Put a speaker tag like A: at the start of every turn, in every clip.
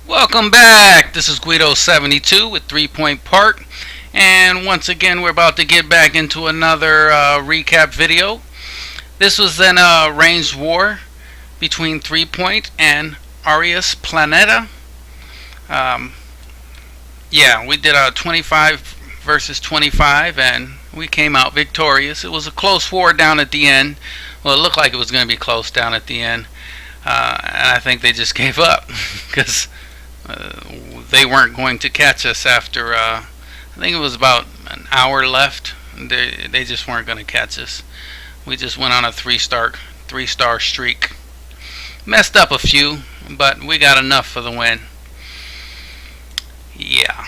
A: Welcome back. This is Guido72 with 3 Point Park. And once again, we're about to get back into another recap video. This was then a ranged war between 3 Point and Aureus Planeta. Um, yeah, we did a 25 versus 25 and we came out victorious. It was a close war down at the end. Well, it looked like it was going to be close down at the end. And I think they just gave up because they weren't going to catch us after I think it was about an hour left. They just weren't going to catch us. We just went on a three-star streak. Messed up a few, but we got enough for the win. Yeah.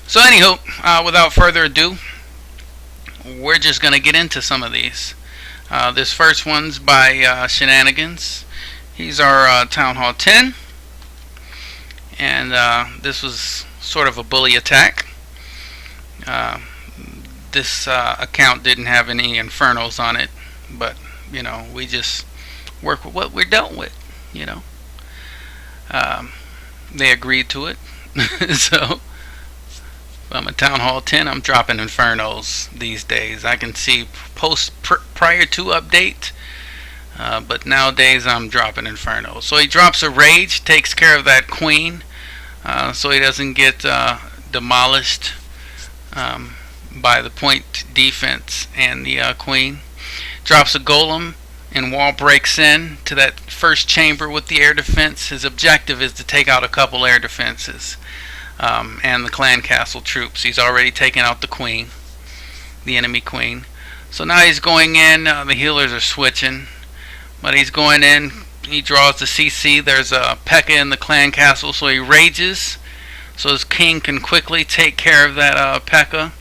A: So anywho, without further ado, we're just going to get into some of these. This first one's by Shenanigans. He's our Town Hall 10. And this was sort of a bully attack. This account didn't have any infernos on it, but we just work with what we're dealt with. They agreed to it. So if I'm a Town Hall 10, I'm dropping infernos these days. I can see prior to update, but nowadays I'm dropping infernos. So he drops a rage, takes care of that queen, so he doesn't get demolished by the point defense and the queen. Drops a golem and wall breaks in to that first chamber with the air defense. His objective is to take out a couple air defenses and the clan castle troops. He's already taken out the queen, the enemy queen. So now he's going in. The healers are switching, but he's going in. He draws the CC. There's a P.E.K.K.A. in the clan castle, so he rages so his king can quickly take care of that P.E.K.K.A.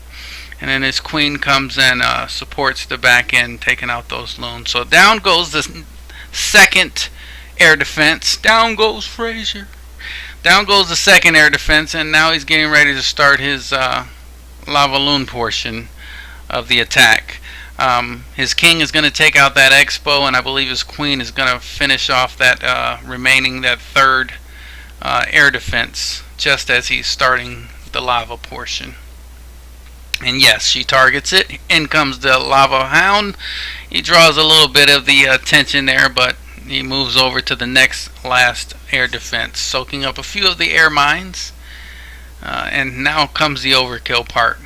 A: And then his queen comes and supports the back end, taking out those loons. So down goes the second air defense. Down goes Frazier. Down goes the second air defense, and now he's getting ready to start his lava loon portion of the attack. His king is going to take out that expo, and I believe his queen is going to finish off that that third air defense just as he's starting the lava portion. And yes, she targets it. In comes the lava hound. He draws a little bit of the attention there, but he moves over to the next last air defense, soaking up a few of the air mines. And now comes the overkill part.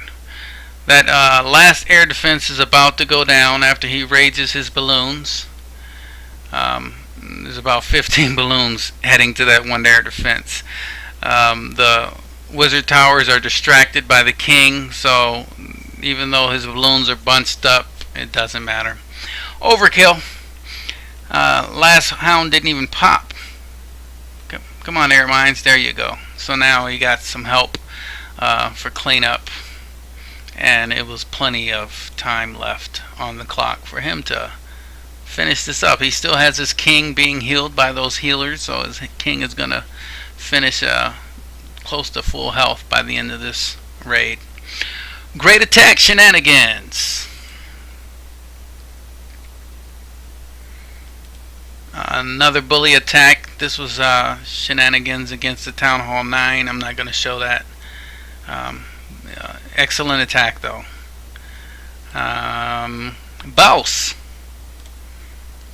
A: That last air defense is about to go down after he rages his balloons. There's about 15 balloons heading to that one air defense. The wizard towers are distracted by the king, so even though his balloons are bunched up, it doesn't matter. Overkill. Last hound didn't even pop. Come on, air mines. There you go. So now he got some help for cleanup, and it was plenty of time left on the clock for him to finish this up. He still has his king being healed by those healers, so his king is going to finish close to full health by the end of this raid. Great attack, Shenanigans. Another bully attack. This was Shenanigans against the Town Hall 9. I'm not going to show that. Excellent attack though. Baus.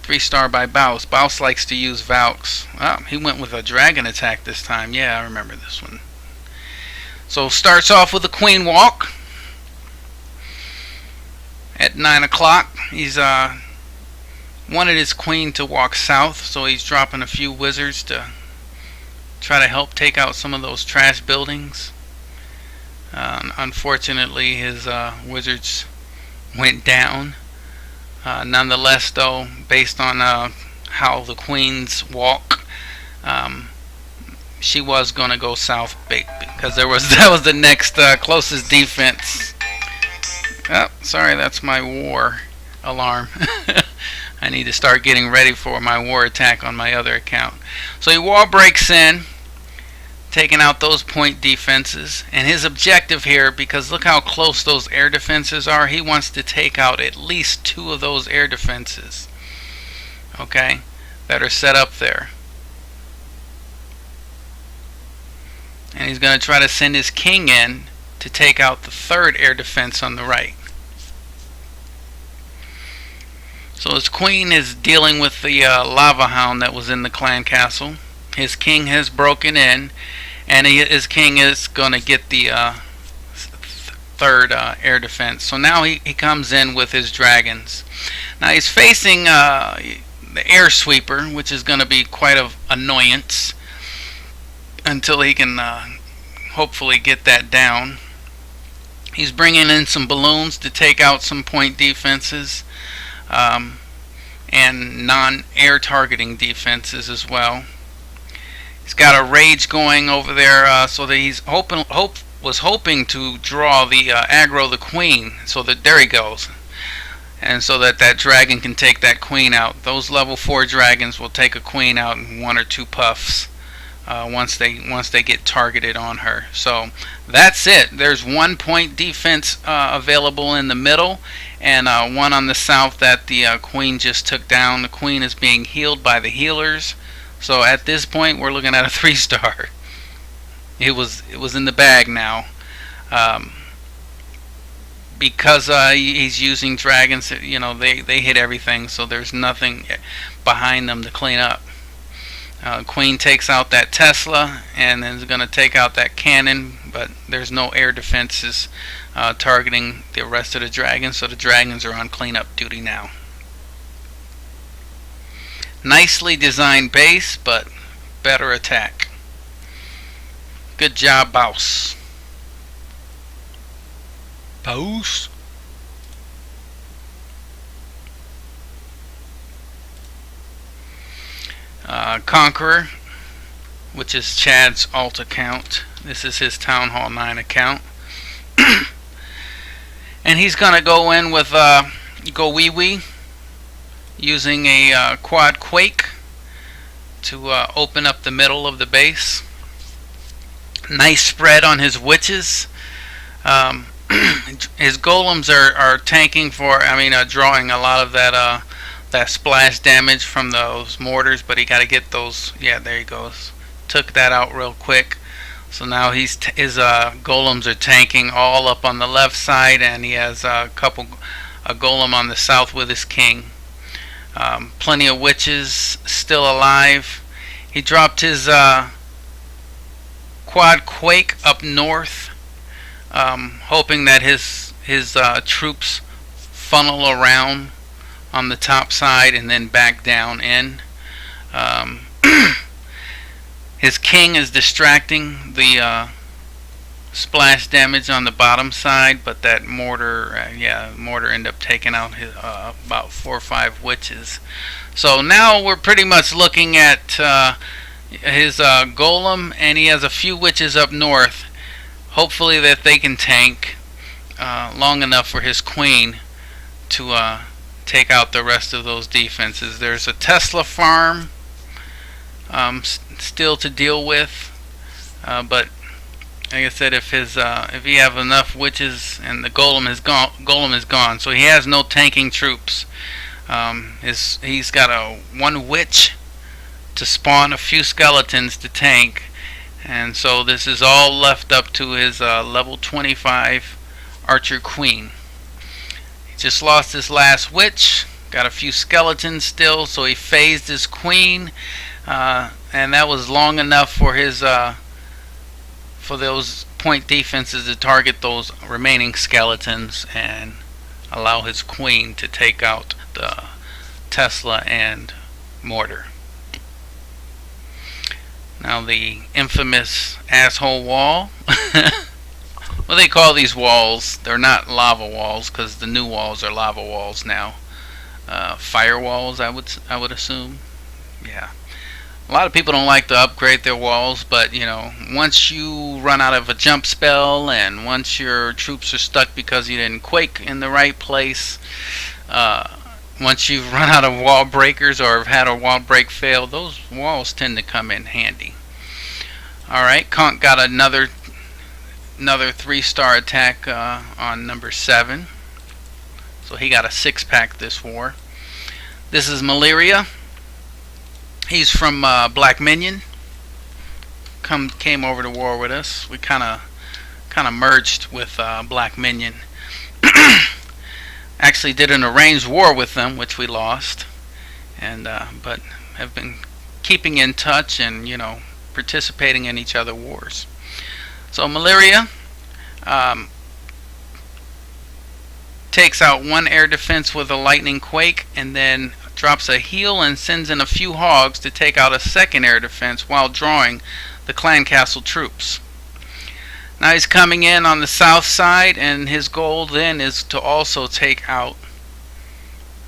A: 3-star by Baus. Baus likes to use Valks. Oh, he went with a dragon attack this time. Yeah, I remember this one. So starts off with a queen walk. At 9 o'clock, he's wanted his queen to walk south, so he's dropping a few wizards to try to help take out some of those trash buildings. Unfortunately, his wizards went down. Nonetheless, though, based on how the queens walk, she was going to go south because that was the next closest defense. Oh, sorry, that's my war alarm. I need to start getting ready for my war attack on my other account. So he wall breaks in, taking out those point defenses, and his objective here, because look how close those air defenses are, he wants to take out at least 2 of those air defenses, okay, that are set up there. And he's going to try to send his king in to take out the third air defense on the right. So his queen is dealing with the lava hound that was in the clan castle. His king has broken in, and his king is going to get the third air defense. So now he comes in with his dragons. Now he's facing the air sweeper, which is going to be quite an annoyance until he can hopefully get that down. He's bringing in some balloons to take out some point defenses and non-air targeting defenses as well. He's got a rage going over there, so that he's was hoping to draw the aggro the queen. So that there he goes, and so that dragon can take that queen out. Those level 4 dragons will take a queen out in 1 or 2 puffs once they get targeted on her. So that's it. There's 1 point defense available in the middle, and 1 on the south that the queen just took down. The queen is being healed by the healers. So at this point, we're looking at a 3-star. It was in the bag now, because he's using dragons. You know, they hit everything, so there's nothing behind them to clean up. Queen takes out that Tesla, and then is going to take out that cannon, but there's no air defenses targeting the rest of the dragons, so the dragons are on cleanup duty now. Nicely designed base, but better attack. Good job, boss. Boss. Conqueror, which is Chad's alt account. This is his Town Hall 9 account. And he's going to go in with Go Wee Wee, using a quad quake to open up the middle of the base. Nice spread on his witches. His golems are tanking for, drawing a lot of that splash damage from those mortars, but he got to get those. Yeah, there he goes. Took that out real quick. So now his golems are tanking all up on the left side, and he has a golem on the south with his king. Plenty of witches still alive. He dropped his quad quake up north, hoping that his troops funnel around on the top side and then back down in. His king is distracting the splash damage on the bottom side, but that mortar ended up taking out his, about 4 or 5 witches. So now we're pretty much looking at his golem, and he has a few witches up north. Hopefully that they can tank long enough for his queen to take out the rest of those defenses. There's a Tesla farm still to deal with, but like I said, if he have enough witches, and the golem is gone, so he has no tanking troops. He's got 1 witch to spawn a few skeletons to tank, and so this is all left up to his level 25 archer queen. He just lost his last witch, got a few skeletons still, so he phased his queen, and that was long enough for his for those point defenses to target those remaining skeletons and allow his queen to take out the Tesla and mortar. Now the infamous asshole wall. What they call these walls, they're not lava walls, because the new walls are lava walls now. Firewalls, I would assume. Yeah. A lot of people don't like to upgrade their walls, but once you run out of a jump spell, and once your troops are stuck because you didn't quake in the right place, once you've run out of wall breakers or have had a wall break fail, those walls tend to come in handy. Alright, Conk got another 3-star attack on number 7. So he got a 6-pack this war. This is Malaria. He's from Black Minion. came over to war with us. We kind of merged with Black Minion. Actually did an arranged war with them, which we lost, and but have been keeping in touch and participating in each other wars. So Malaria takes out one air defense with a lightning quake, and then drops a heal and sends in a few hogs to take out a second air defense while drawing the clan castle troops. Now he's coming in on the south side, and his goal then is to also take out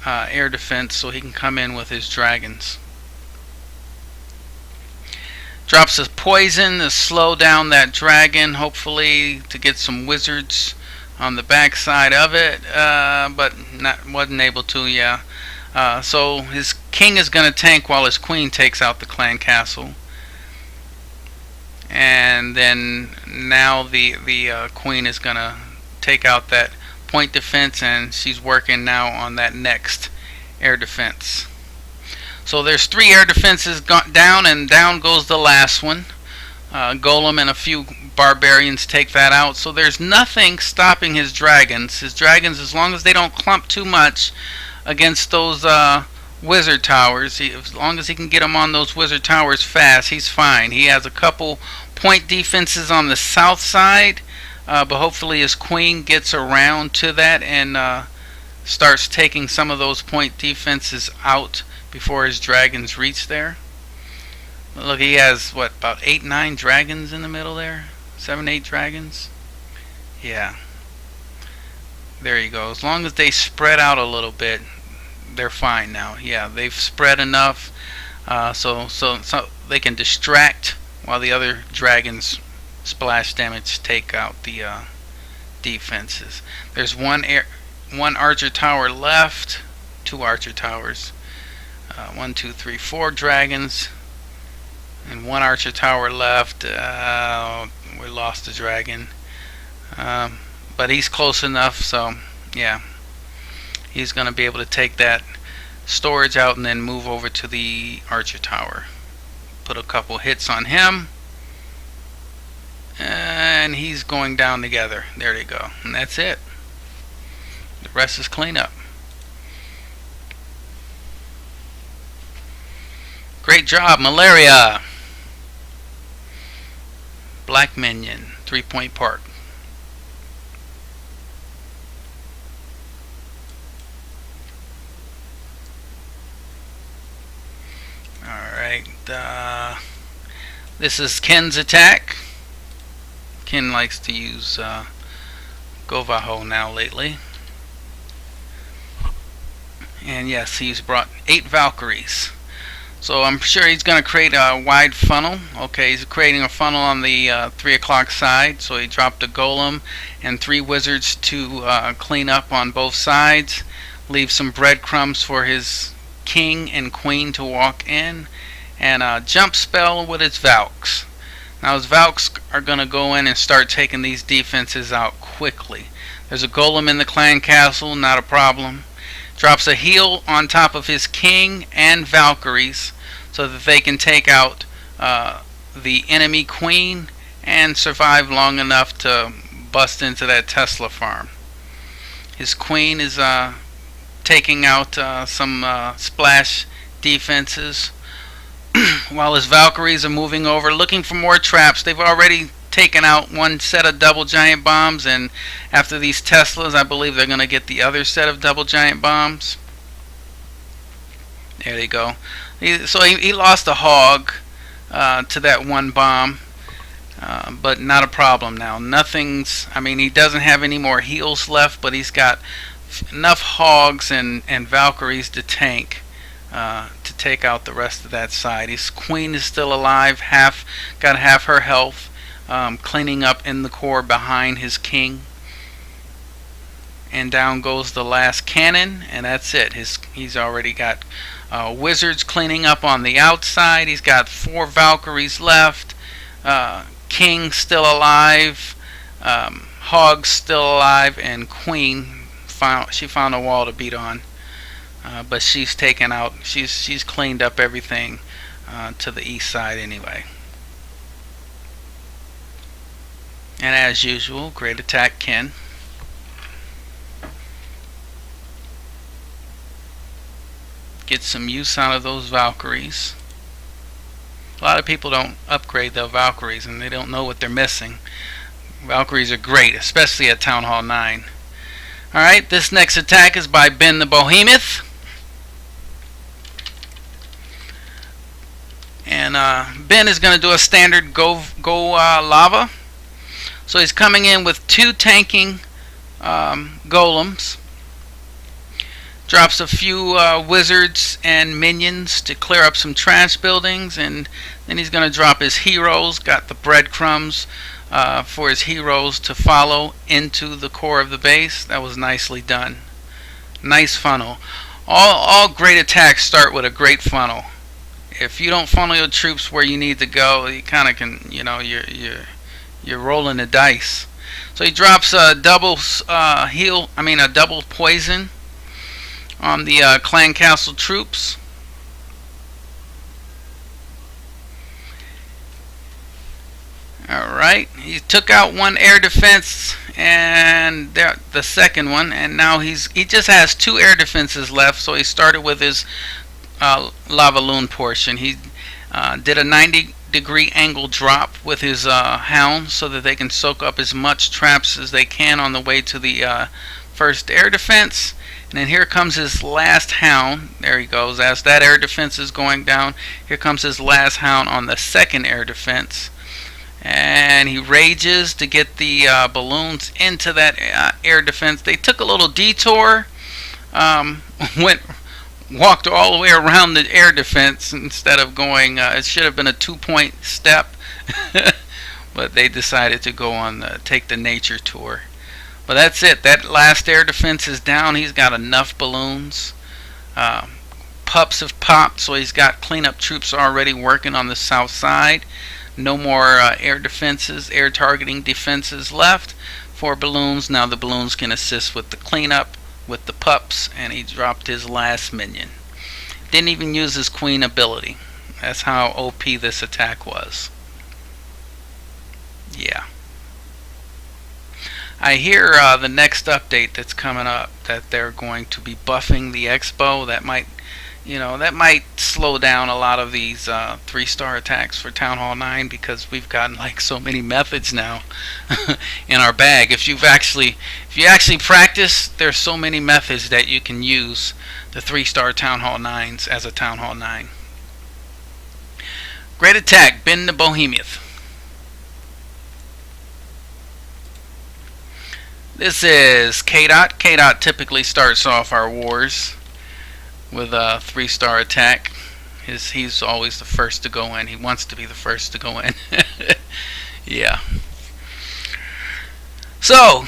A: air defense so he can come in with his dragons. Drops a poison to slow down that dragon, hopefully to get some wizards on the back side of it, but wasn't able to. So his king is going to tank while his queen takes out the clan castle. And then now the queen is going to take out that point defense, and she's working now on that next air defense. So there's 3 air defenses down, and down goes the last one. Golem and a few barbarians take that out. So there's nothing stopping his dragons. His dragons, as long as they don't clump too much against those wizard towers, as long as he can get them on those wizard towers fast, he's fine. He has a couple point defenses on the south side, but hopefully his queen gets around to that and starts taking some of those point defenses out before his dragons reach there. Look, he has about 8-9 dragons in the middle there, 7-8 dragons. Yeah, there you go. As long as they spread out a little bit, they're fine now. Yeah, they've spread enough so they can distract while the other dragons splash damage take out the defenses. There's one archer tower left, 2 archer towers, 1, 2, 3, 4 dragons, and 1 archer tower left. We lost the dragon, but he's close enough, so yeah, he's going to be able to take that storage out and then move over to the archer tower. Put a couple hits on him, and he's going down together. There they go, and that's it. The rest is cleanup. Great job, Malaria. Black Minion, 3-point park. Alright, this is Ken's attack. Ken likes to use Govaho now lately. And yes, he's brought 8 Valkyries. So I'm sure he's going to create a wide funnel. Okay, he's creating a funnel on the 3 o'clock side. So he dropped a golem and 3 wizards to clean up on both sides. Leave some breadcrumbs for his king and queen to walk in. And a jump spell with his Valks. Now his Valks are going to go in and start taking these defenses out quickly. There's a golem in the clan castle, not a problem. Drops a heal on top of his king and Valkyries so that they can take out the enemy queen and survive long enough to bust into that Tesla farm. His queen is taking out some splash defenses while his Valkyries are moving over looking for more traps. They've already taken out 1 set of double giant bombs, and after these Teslas I believe they're going to get the other set of double giant bombs. There they go. So he lost a hog to that 1 bomb, but not a problem now. He doesn't have any more heals left, but he's got enough hogs and Valkyries to tank to take out the rest of that side. His queen is still alive, got half her health, cleaning up in the core behind his king. And down goes the last cannon, and that's it. He's already got wizards cleaning up on the outside. He's got 4 Valkyries left, king still alive, hogs still alive, and queen found a wall to beat on. But she's taken out. She's cleaned up everything to the east side anyway. And as usual, great attack Ken. Get some use out of those Valkyries. A lot of people don't upgrade their Valkyries and they don't know what they're missing. Valkyries are great, especially at Town Hall 9. Alright, this next attack is by Ben the Behemoth. And Ben is going to do a standard go lava. So he's coming in with 2 tanking golems. Drops a few wizards and minions to clear up some trash buildings, and then he's going to drop his heroes. Got the breadcrumbs for his heroes to follow into the core of the base. That was nicely done. Nice funnel. All great attacks start with a great funnel. If you don't funnel your troops where you need to go, you kind of can, you're rolling the dice. So he drops a double a double poison on the clan castle troops. Alright, he took out one air defense and the second one, and now he just has 2 air defenses left. So he started with his lava loon portion. He did a 90-degree angle drop with his hounds so that they can soak up as much traps as they can on the way to the first air defense. And then here comes his last hound. There he goes. As that air defense is going down, here comes his last hound on the second air defense. And he rages to get the balloons into that air defense. They took a little detour, walked all the way around the air defense instead of going. It should have been a 2-point step, but they decided to go on take the nature tour. But that's it. That last air defense is down. He's got enough balloons. Pups have popped, so he's got cleanup troops already working on the south side. No more air defenses, air targeting defenses left for balloons. Now the balloons can assist with the cleanup with the pups, and he dropped his last minion. Didn't even use his queen ability. That's how OP this attack was. Yeah. I hear the next update that's coming up that they're going to be buffing the expo. That might slow down a lot of these 3-star attacks for Town Hall 9, because we've gotten like so many methods now in our bag. If you actually practice, there's so many methods that you can use the 3-star Town Hall 9s as a Town Hall 9. Great attack, Ben the Behemoth. This is K-Dot. K-Dot typically starts off our wars with a 3-star attack. He's always the first to go in. He wants to be the first to go in. Yeah. So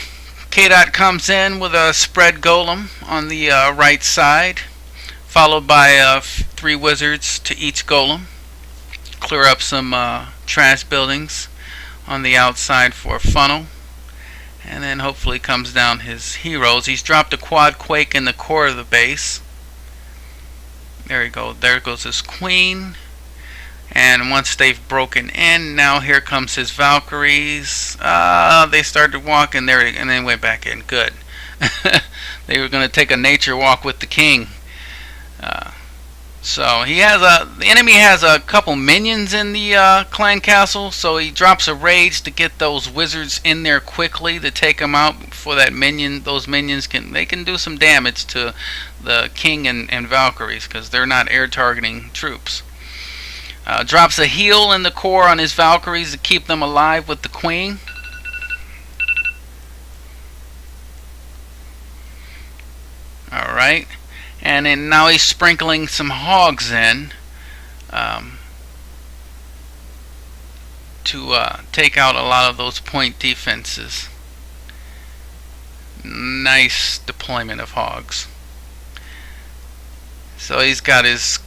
A: K-Dot comes in with a spread golem on the right side, followed by 3 wizards to each golem. Clear up some trash buildings on the outside for a funnel. And then hopefully comes down his heroes. He's dropped a quad quake in the core of the base. There you go. There goes his queen. And once they've broken in, now here comes his Valkyries. They started walking there and then went back in. Good. They were going to take a nature walk with the king. So the enemy has a couple minions in the clan castle, so he drops a rage to get those wizards in there quickly to take them out before that minion. Those minions can do some damage to the king and Valkyries, because they're not air targeting troops. Drops a heal in the core on his Valkyries to keep them alive with the queen. Alright. And then now he's sprinkling some hogs in to take out a lot of those point defenses. Nice deployment of hogs. So he's got his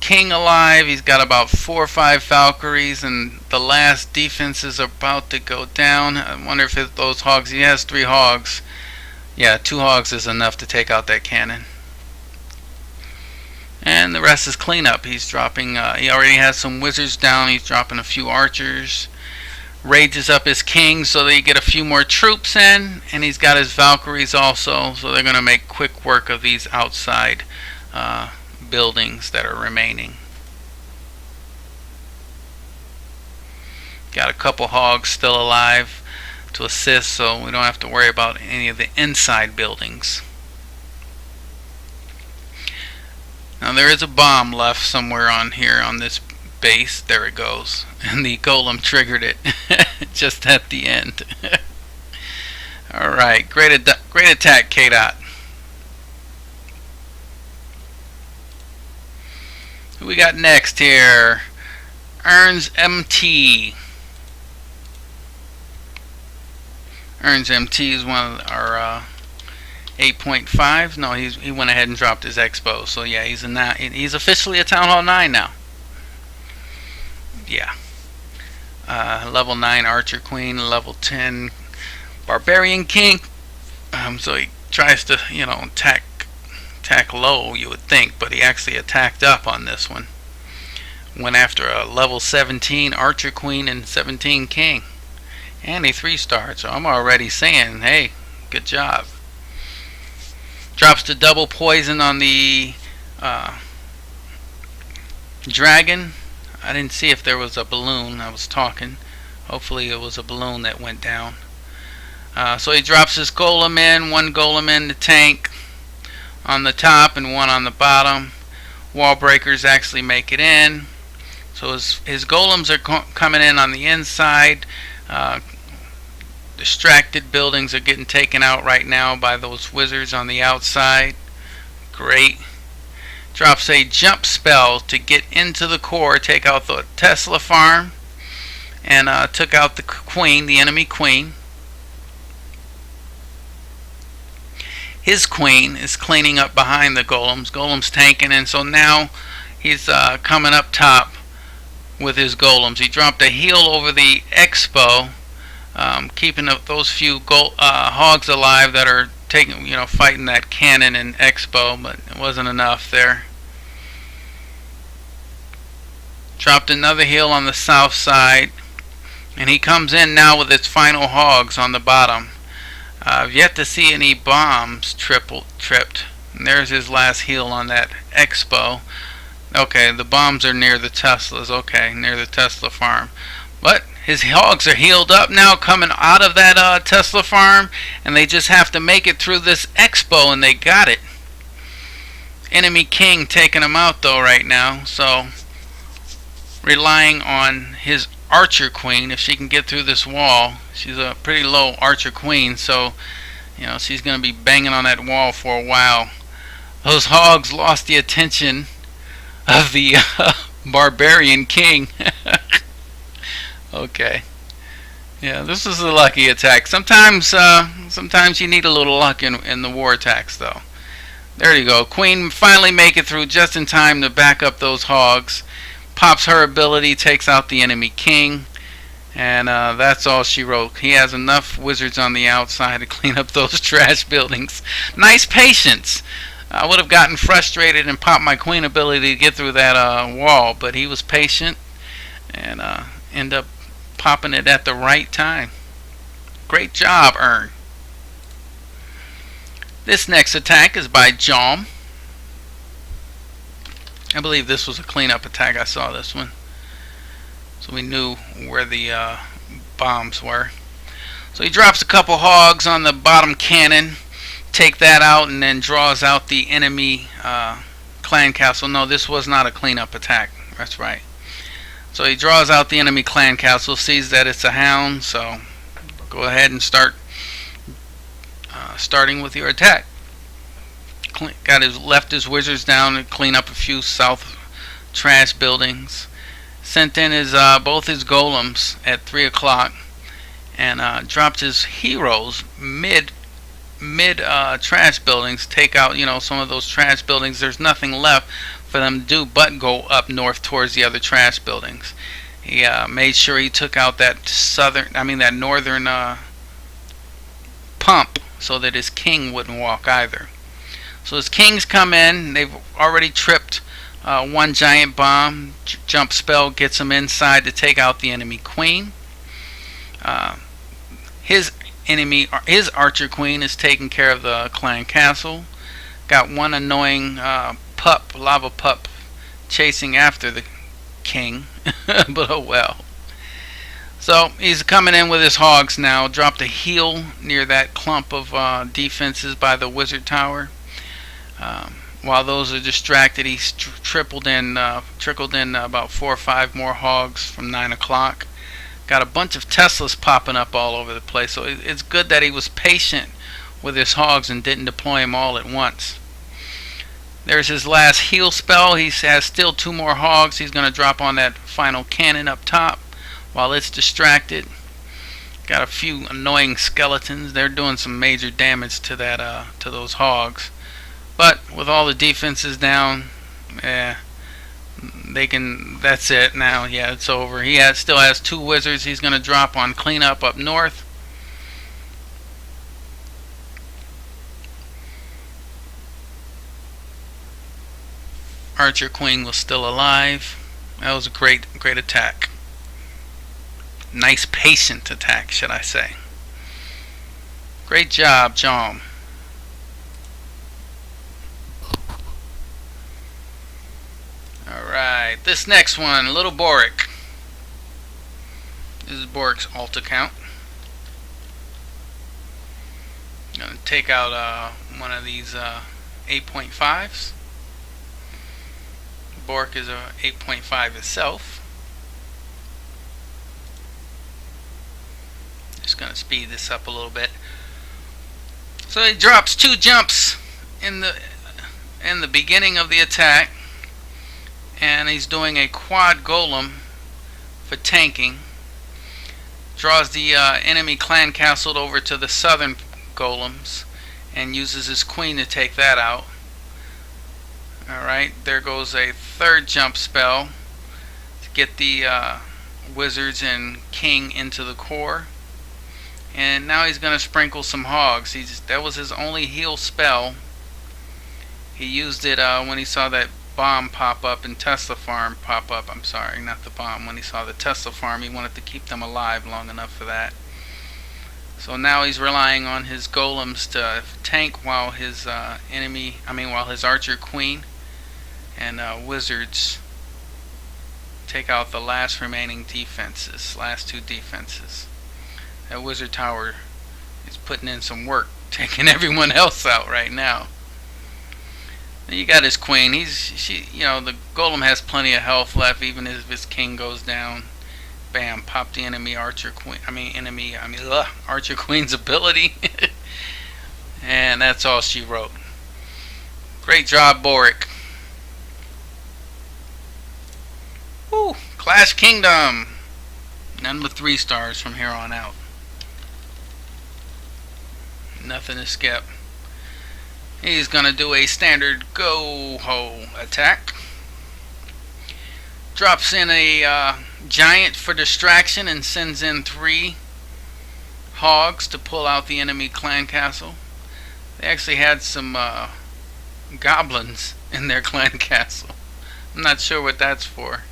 A: king alive. He's got about 4 or 5 Valkyries, and the last defense is about to go down. I wonder if those hogs, he has 3 hogs. Yeah, 2 hogs is enough to take out that cannon. And the rest is cleanup. He's dropping, he already has some wizards down. He's dropping a few archers. rages up his king so they get a few more troops in, and he's got his Valkyries also, so they're going to make quick work of these outside buildings that are remaining. Got a couple hogs still alive to assist, so we don't have to worry about any of the inside buildings. Now there is a bomb left somewhere on here on this base. There it goes. And the golem triggered it just at the end. Alright, great attack, K-Dot. Who we got next here? Earns MT. Earns MT is one of our 8.5. No, he went ahead and dropped his expo. So yeah, he's officially a Town Hall 9 now. Yeah. Level 9 Archer Queen, level 10 Barbarian King. So he tries to, attack low, you would think, but he actually attacked up on this one. Went after a level 17 Archer Queen and 17 King. And he 3-starred, so I'm already saying, hey, good job. Drops the double poison on the dragon. I didn't see if there was a balloon. I was talking. Hopefully it was a balloon that went down. So he drops his golem in. One golem in the tank on the top and one on the bottom. Wall breakers actually make it in. So his golems are coming in on the inside. Distracted buildings are getting taken out right now by those wizards on the outside. Great. Drops a jump spell to get into the core, take out the Tesla farm, and took out the queen, the enemy queen. His queen is cleaning up behind the golems. Golems tanking, and so now he's coming up top with his golems. He dropped a heal over the expo, keeping those few hogs alive that are fighting that cannon and expo, but it wasn't enough there. Dropped another heal on the south side, and he comes in now with its final hogs on the bottom. I've yet to see any bombs tripped. And there's his last heal on that expo. Okay, the bombs are near the Teslas. Okay, near the Tesla farm. But his hogs are healed up now, coming out of that Tesla farm, and they just have to make it through this expo, and they got it. Enemy king taking them out though right now, so relying on his archer queen. If she can get through this wall, she's a pretty low archer queen, so she's going to be banging on that wall for a while. Those hogs lost the attention of the barbarian king. Okay. Yeah, this is a lucky attack. Sometimes you need a little luck in the war attacks, though. There you go. Queen finally make it through just in time to back up those hogs. Pops her ability, takes out the enemy king, and that's all she wrote. He has enough wizards on the outside to clean up those trash buildings. Nice patience. I would have gotten frustrated and popped my queen ability to get through that wall, but he was patient and ended up popping it at the right time. Great job, Earn. This next attack is by Jom. I believe this was a cleanup attack. I saw this one, so we knew where the bombs were. So he drops a couple hogs on the bottom cannon, take that out, and then draws out the enemy clan castle. No, this was not a cleanup attack. That's right. So he draws out the enemy clan castle, sees that it's a hound, so go ahead and starting with your attack. Left his wizards down and clean up a few south trash buildings. Sent in his both his golems at 3 o'clock, and dropped his heroes mid trash buildings. Take out some of those trash buildings. There's nothing left for them to do but go up north towards the other trash buildings. He made sure he took out that northern pump so that his king wouldn't walk either. So his kings come in. They've already tripped one giant bomb. Jump spell gets them inside to take out the enemy queen. Uh, his his archer queen, is taking care of the clan castle. Got one annoying lava pup, chasing after the king, but oh well. So he's coming in with his hogs now. Dropped a heal near that clump of defenses by the wizard tower. While those are distracted, he's trickled in about 4 or 5 more hogs from 9 o'clock. Got a bunch of Teslas popping up all over the place. So it's good that he was patient with his hogs and didn't deploy them all at once. There's his last heal spell. He has still 2 more hogs. He's going to drop on that final cannon up top while it's distracted. Got a few annoying skeletons. They're doing some major damage to to those hogs. But with all the defenses down, they can. That's it now. Yeah, it's over. He still has 2 wizards. He's going to drop on cleanup up north. Archer Queen was still alive. That was a great attack. Nice patient attack, should I say. Great job, John. Alright, this next one, Little Boric. This is Boric's alt account. I'm going to take out one of these 8.5s. Boric is a 8.5 itself. Just going to speed this up a little bit. So he drops 2 jumps in the beginning of the attack, and he's doing a quad golem for tanking. Draws the enemy clan castle over to the southern golems and uses his queen to take that out. Alright, there goes a 3rd jump spell to get the wizards and king into the core. And now he's going to sprinkle some hogs. That was his only heal spell. He used it when he saw that bomb pop up and Tesla farm pop up. I'm sorry, not the bomb. When he saw the Tesla farm, he wanted to keep them alive long enough for that. So now he's relying on his golems to tank while his while his archer queen and wizards take out the last remaining defenses, last 2 defenses. That wizard tower is putting in some work, taking everyone else out right now. And you got his queen. The golem has plenty of health left, even if his king goes down. Bam! Pop the enemy archer queen. Archer queen's ability, and that's all she wrote. Great job, Boric. Woo! Clash Kingdom. None but 3 stars from here on out. Nothing to skip. He's gonna do a standard go-ho attack. Drops in a giant for distraction and sends in 3 hogs to pull out the enemy clan castle. They actually had some goblins in their clan castle. I'm not sure what that's for.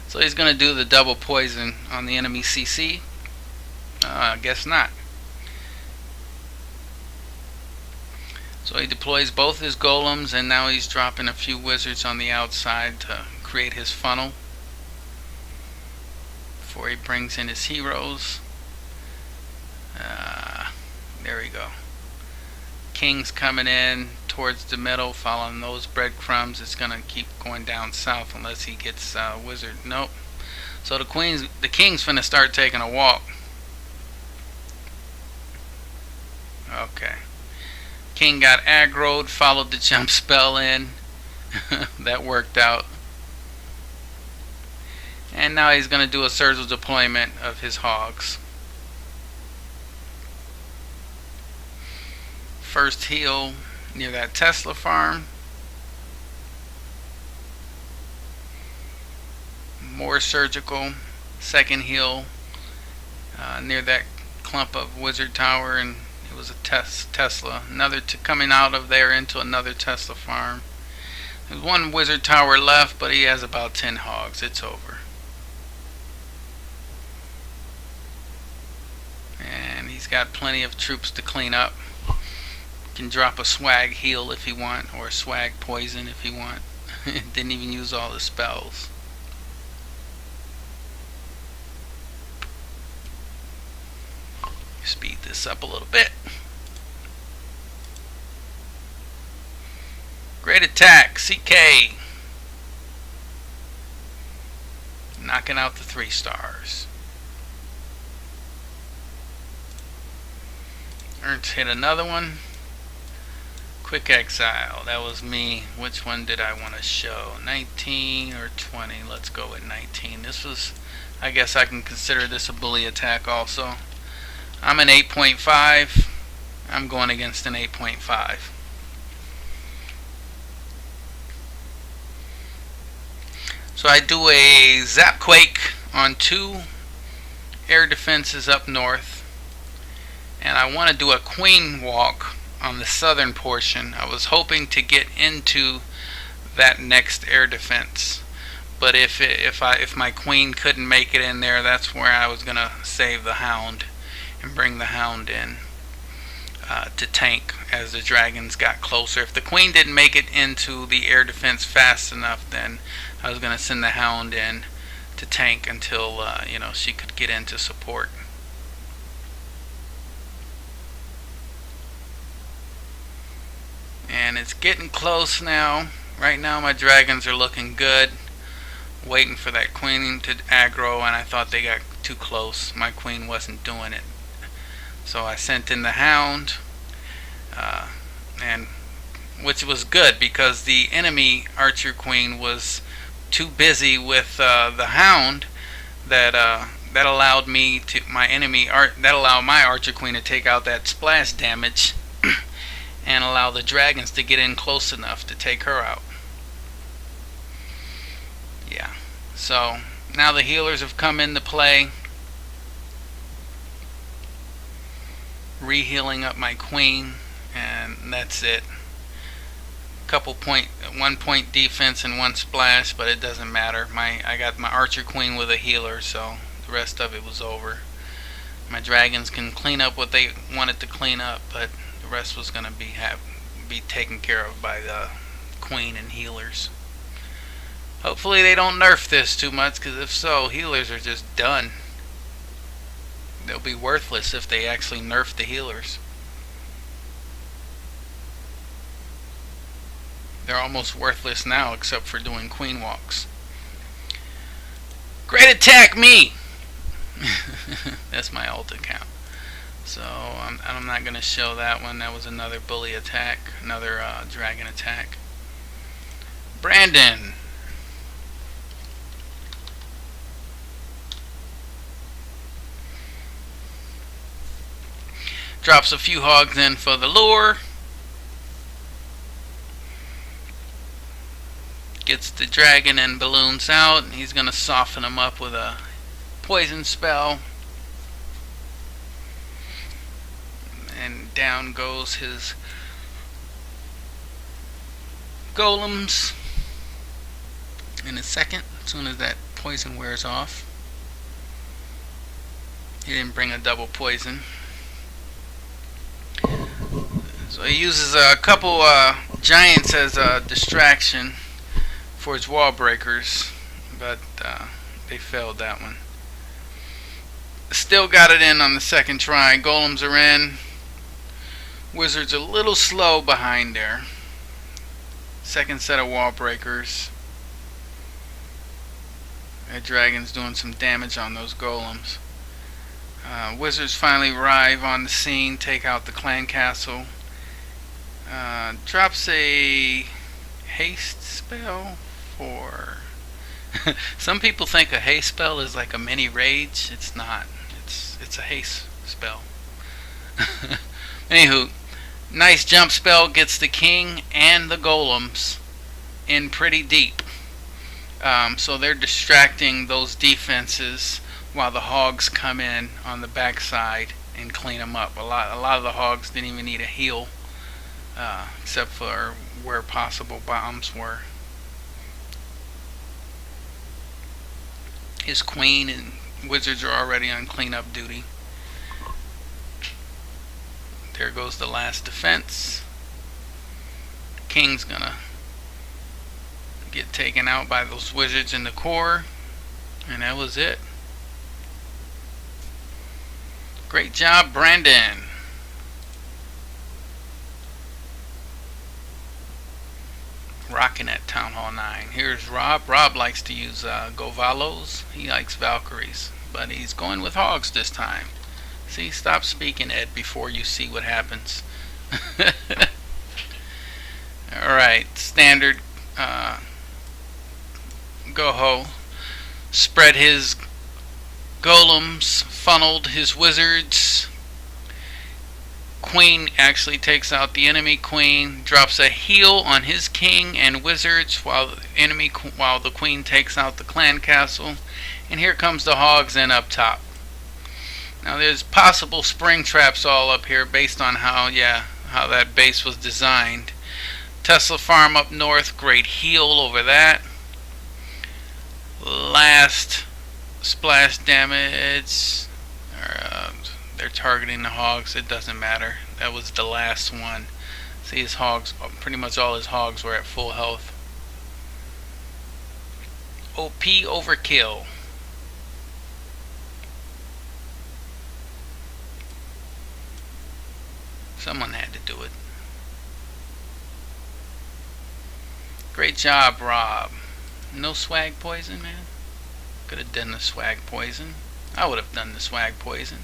A: So he's gonna do the double poison on the enemy CC. I guess not. So he deploys both his golems, and now he's dropping a few wizards on the outside to create his funnel before he brings in his heroes. There we go. King's coming in towards the middle, following those breadcrumbs. It's gonna keep going down south unless he gets wizard. Nope. So the king's finna start taking a walk. Okay. King got aggroed, followed the jump spell in. That worked out. And now he's going to do a surgical deployment of his hogs. First heal near that Tesla farm. More surgical. Second heal near that clump of wizard tower, and it was a Tesla. Another coming out of there into another Tesla farm. There's 1 wizard tower left, but he has about 10 hogs. It's over. He's got plenty of troops to clean up. Can drop a swag heal if you want, or a swag poison if you want. Didn't even use all the spells. Speed this up a little bit. Great attack, CK. Knocking out the 3 stars. Ernst hit another one. Quick exile. That was me. Which one did I want to show? 19 or 20? Let's go with 19. This was, I guess I can consider this a bully attack also. I'm an 8.5. I'm going against an 8.5. So I do a zap quake on 2 air defenses up north, and I want to do a queen walk on the southern portion. I was hoping to get into that next air defense, but if my queen couldn't make it in there, that's where I was gonna save the hound and bring the hound in to tank as the dragons got closer. If the queen didn't make it into the air defense fast enough, then I was gonna send the hound in to tank until she could get into support. And it's getting close now. Right now my dragons are looking good. Waiting for that queen to aggro, and I thought they got too close. My queen wasn't doing it. So I sent in the hound, and which was good because the enemy archer queen was too busy with the hound that allowed my archer queen to take out that splash damage and allow the dragons to get in close enough to take her out. Yeah. So now the healers have come into play, re-healing up my queen, and that's it. 1 point defense and 1 splash, but it doesn't matter. I got my archer queen with a healer, so the rest of it was over. My dragons can clean up what they wanted to clean up, but the rest was going to be taken care of by the queen and healers. Hopefully they don't nerf this too much, because if so, healers are just done. They'll be worthless if they actually nerf the healers. They're almost worthless now, except for doing queen walks. Great attack me! That's my alt account. So I'm not going to show that one. That was another bully attack, another dragon attack. Brandon. Drops a few hogs in for the lure. Gets the dragon and balloons out. He's going to soften them up with a poison spell. And down goes his golems in a second, as soon as that poison wears off. He didn't bring a double poison. So he uses a couple giants as a distraction for his wall breakers, but they failed that one. Still got it in on the second try. Golems are in. Wizard's a little slow behind there. Second set of wall breakers. That dragon's doing some damage on those golems. Wizards finally arrive on the scene, take out the clan castle. Drops a haste spell for... Some people think a haste spell is like a mini rage. It's not. It's a haste spell. Anywho, nice jump spell, gets the king and the golems in pretty deep. So they're distracting those defenses while the hogs come in on the backside and clean them up. A lot of the hogs didn't even need a heal, except for where possible bombs were. His queen and wizards are already on cleanup duty. There goes the last defense. King's gonna get taken out by those wizards in the core. And that was it. Great job, Brandon. Rocking at Town Hall 9. Here's Rob. Rob likes to use Govalos. He likes Valkyries. But he's going with Hogs this time. See, stop speaking, Ed, before you see what happens. Alright, standard Goho. Spread his golems, funneled his wizards. Queen actually takes out the enemy queen, drops a heal on his king and wizards while the queen takes out the clan castle. And here comes the hogs in up top. Now there's possible spring traps all up here based on how that base was designed. Tesla farm up north, great heal over that. Last splash damage. They're targeting the hogs. It doesn't matter. That was the last one. See, his hogs, pretty much all his hogs were at full health. OP overkill. Someone had to do it. Great job, Rob. No swag poison, man. Could have done the swag poison. I would have done the swag poison.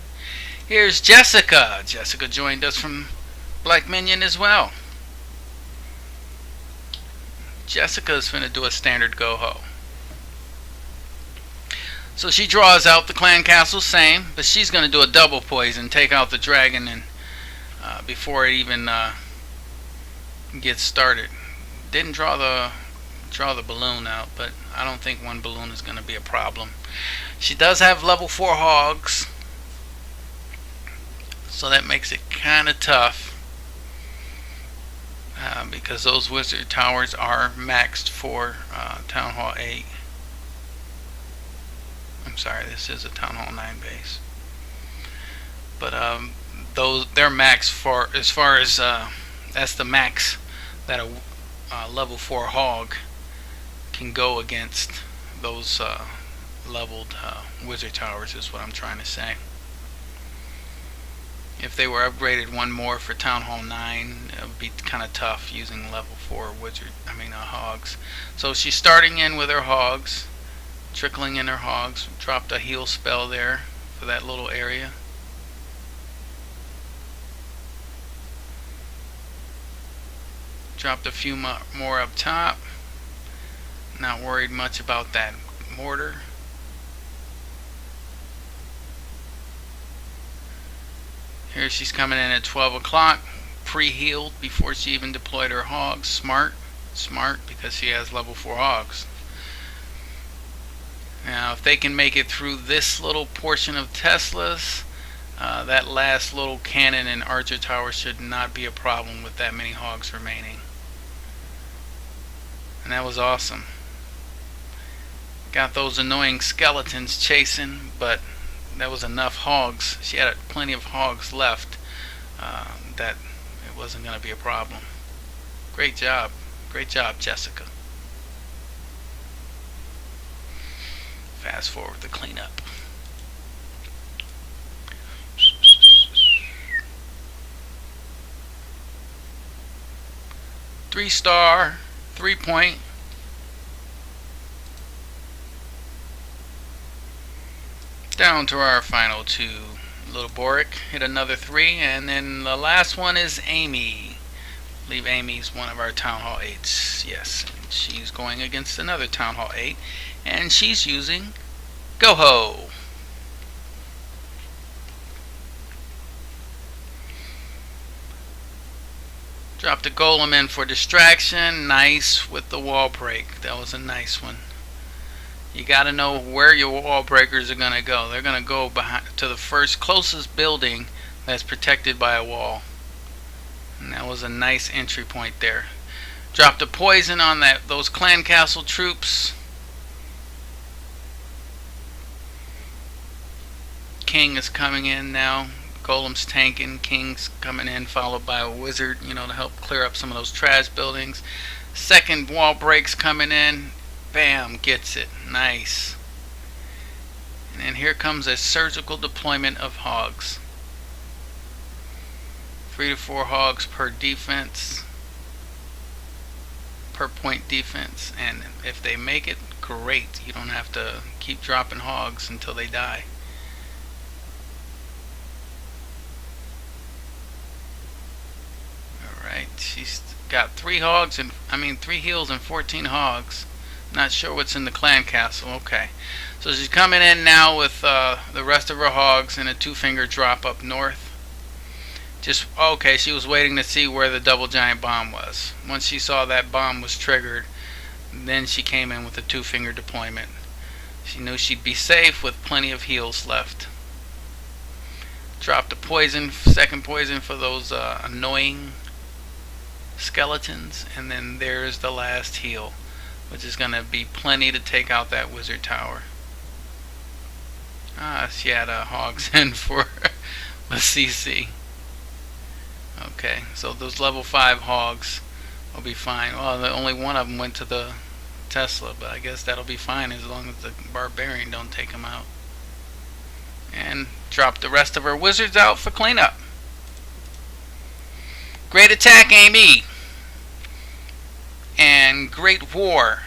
A: Here's Jessica. Jessica joined us from Black Minion as well. Jessica's finna do a standard Goho. So she draws out the clan castle, same, but she's gonna do a double poison, take out the dragon, and before it even gets started. Didn't draw the balloon out, but I don't think one balloon is gonna be a problem. She does have level 4 hogs, so that makes it kind of tough because those wizard towers are maxed for Town Hall 8. I'm sorry, this is a Town Hall 9 base, but they're maxed for, as far as that's the max that a level 4 hog can go against those leveled wizard towers, is what I'm trying to say. If they were upgraded one more for Town Hall 9, it would be kind of tough using level 4 hogs. So she's starting in with her hogs, trickling in her hogs. Dropped a heal spell there for that little area. Dropped a few more up top. Not worried much about that mortar. Here she's coming in at 12 o'clock, pre-healed before she even deployed her hogs. Smart because she has level 4 hogs. Now if they can make it through this little portion of Tesla's, that last little cannon and archer tower should not be a problem with that many hogs remaining. And that was awesome. Got those annoying skeletons chasing, but that was enough hogs. She had plenty of hogs left that it wasn't going to be a problem. Great job, Jessica. Fast forward the cleanup. Three-star, 3-point. Down to our final 2. Little Boric hit another 3, and then the last one is Amy. I believe Amy's one of our Town Hall 8s. Yes, she's going against another Town Hall 8, and she's using Goho. Dropped a golem in for distraction. Nice with the wall break. That was a nice one. You got to know where your wall breakers are going to go. They're going to go to the first closest building that's protected by a wall. And that was a nice entry point there. Dropped a poison on those clan castle troops. King is coming in now. golems tanking, kings coming in, followed by a wizard, to help clear up some of those trash buildings. Second wall breaks coming in. Bam, gets it. Nice. And then here comes a surgical deployment of hogs. 3 to 4 hogs per defense, per point defense, and if they make it, great. You don't have to keep dropping hogs until they die. Alright, she's got 3 heals and 14 hogs. Not sure what's in the clan castle. Okay, so she's coming in now with the rest of her hogs and a 2-finger drop up north. Okay, she was waiting to see where the double giant bomb was. Once she saw that bomb was triggered, then she came in with a 2-finger deployment. She knew she'd be safe with plenty of heals left. Dropped a poison, second poison for those annoying skeletons, and then there's the last heal, which is going to be plenty to take out that wizard tower. She had hogs in for the CC. Okay, so those level 5 hogs will be fine. Well, only one of them went to the Tesla, but I guess that'll be fine as long as the barbarian don't take them out. And drop the rest of her wizards out for cleanup. Great attack, Amy. And great war.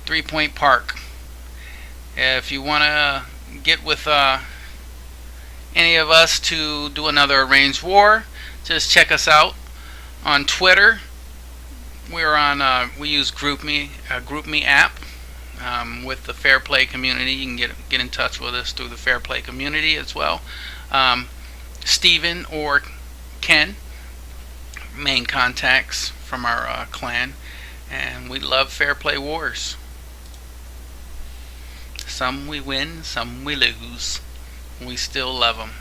A: 3-Point Park. If you want to get with any of us to do another arranged war, just check us out on Twitter. We're on. We use GroupMe app with the Fair Play community. You can get in touch with us through the Fair Play community as well. Steven or Ken, main contacts from our clan, and we love Fair Play wars. Some we win, some we lose. We still love them.